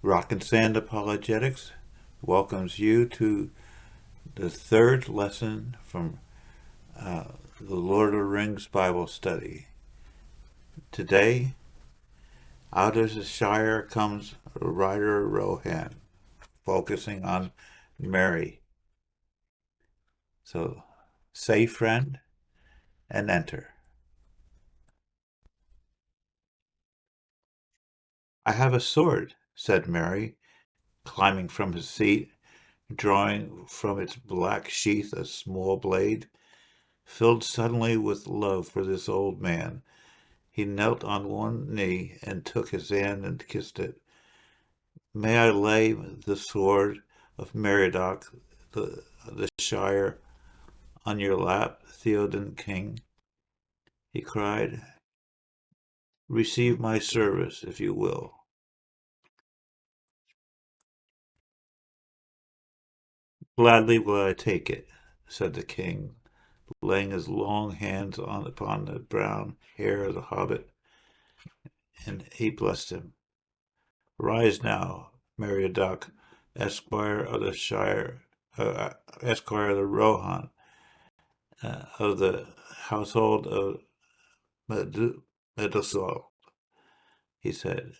Rock and Sand Apologetics welcomes you to the third lesson from the Lord of the Rings Bible study. Today, out of the Shire comes Rider Rohan, focusing on Merry. So, say friend and enter. I have a sword, said Merry, climbing from his seat, drawing from its black sheath a small blade. Filled suddenly with love for this old man, he knelt on one knee and took his hand and kissed it. May I lay the sword of Meriadoc, the Shire, on your lap, Theoden King? He cried. Receive my service, if you will. Gladly will I take it, said the king, laying his long hands upon the brown hair of the hobbit, and he blessed him. Rise now, Meriadoc, Esquire of the Shire, Esquire of the Rohan, of the household of Medusol, he said.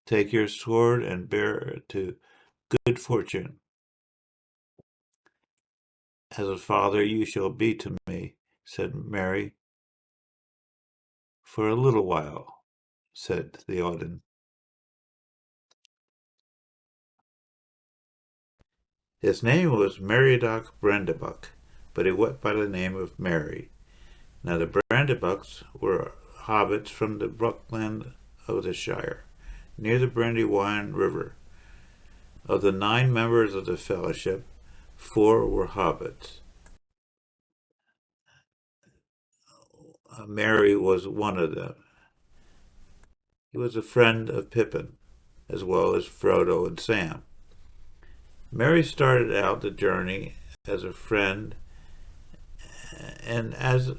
Take your sword and bear it to good fortune. As a father you shall be to me, said Mary. For a little while, said Theoden. His name was Meriadoc Brandybuck, but he went by the name of Mary. Now the Brandybucks were hobbits from the Brookland of the Shire, near the Brandywine River. Of the 9 members of the fellowship, 4 were hobbits. Merry was one of them. He was a friend of Pippin, as well as Frodo and Sam. Merry started out the journey as a friend and as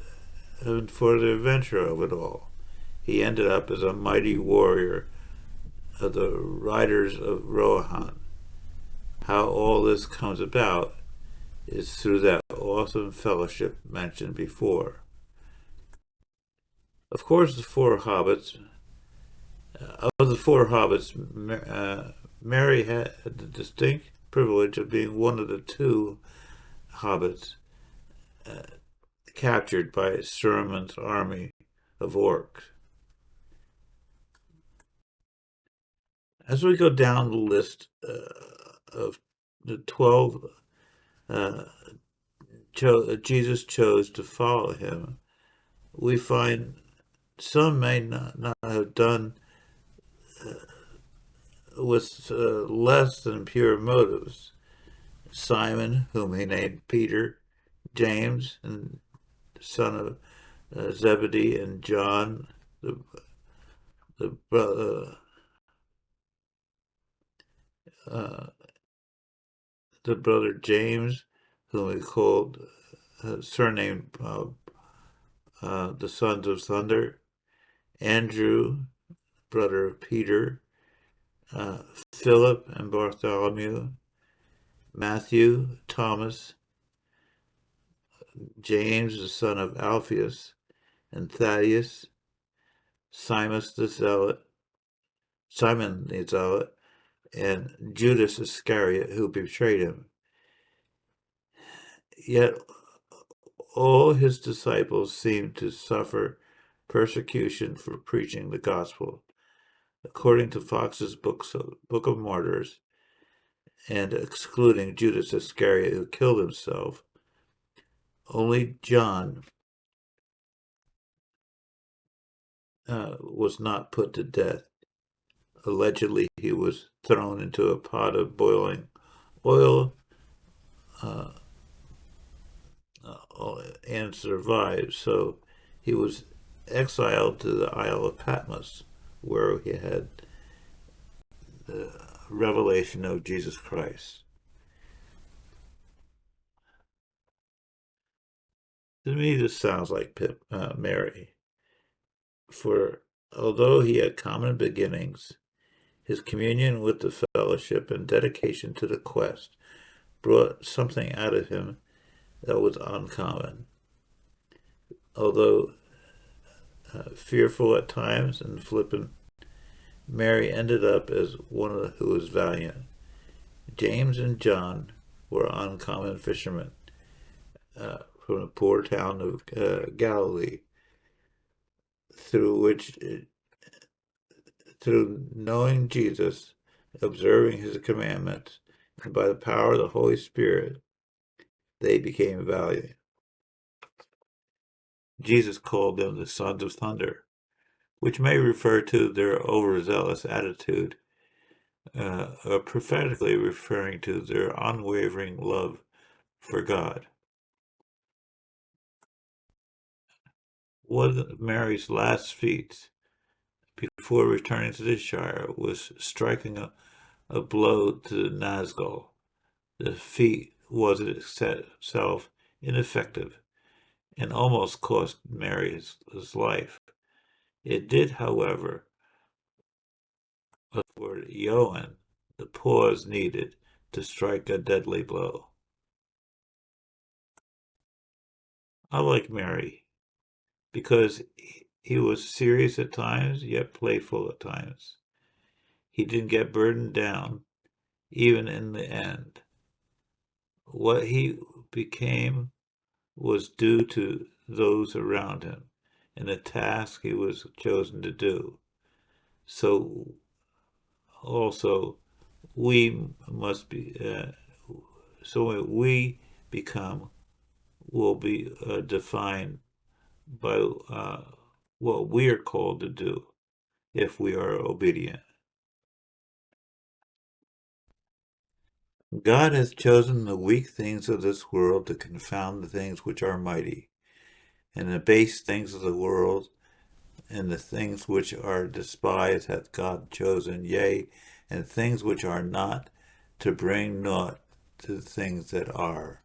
for the adventure of it all. He ended up as a mighty warrior of the Riders of Rohan. How all this comes about is through that awesome fellowship mentioned before. Of course, of the 4 hobbits, Merry had the distinct privilege of being one of the 2 hobbits captured by Saruman's army of orcs. As we go down the list of the 12 Jesus chose to follow him, we find some may not have done with less than pure motives. Simon, whom he named Peter, James, and son of Zebedee, and John, the uh, the brother James, whom he called surnamed the Sons of Thunder, Andrew, brother of Peter, uh, Philip and Bartholomew, Matthew, Thomas, James, the son of Alphaeus, and Thaddeus, Simon the Zealot, and Judas Iscariot, who betrayed him. Yet all his disciples seemed to suffer persecution for preaching the gospel. According to Fox's Book of Martyrs, and excluding Judas Iscariot, who killed himself, only John was not put to death. Allegedly, he was thrown into a pot of boiling oil uh, and survived. So he was exiled to the Isle of Patmos, where he had the revelation of Jesus Christ. To me, this sounds like Mary. For although he had common beginnings, His communion with the fellowship and dedication to the quest brought something out of him that was uncommon. Although fearful at times and flippant, Mary ended up as one who was valiant. James and John were uncommon fishermen from the poor town of Galilee, through which, through knowing Jesus, observing his commandments, and by the power of the Holy Spirit, they became valiant. Jesus called them the sons of thunder, which may refer to their overzealous attitude, or prophetically referring to their unwavering love for God. One of Mary's last feats before returning to the Shire was striking a blow to the Nazgul. The feat was itself ineffective and almost cost Mary his life. It did, however, afford Ioan the pause needed to strike a deadly blow. I like Mary because he was serious at times, yet playful at times. He didn't get burdened down, even in the end. What he became was due to those around him and the task he was chosen to do. So also we must be, so we become will be defined by what we are called to do if we are obedient. God has chosen the weak things of this world to confound the things which are mighty, and the base things of the world and the things which are despised hath God chosen, yea, and things which are not, to bring naught to the things that are,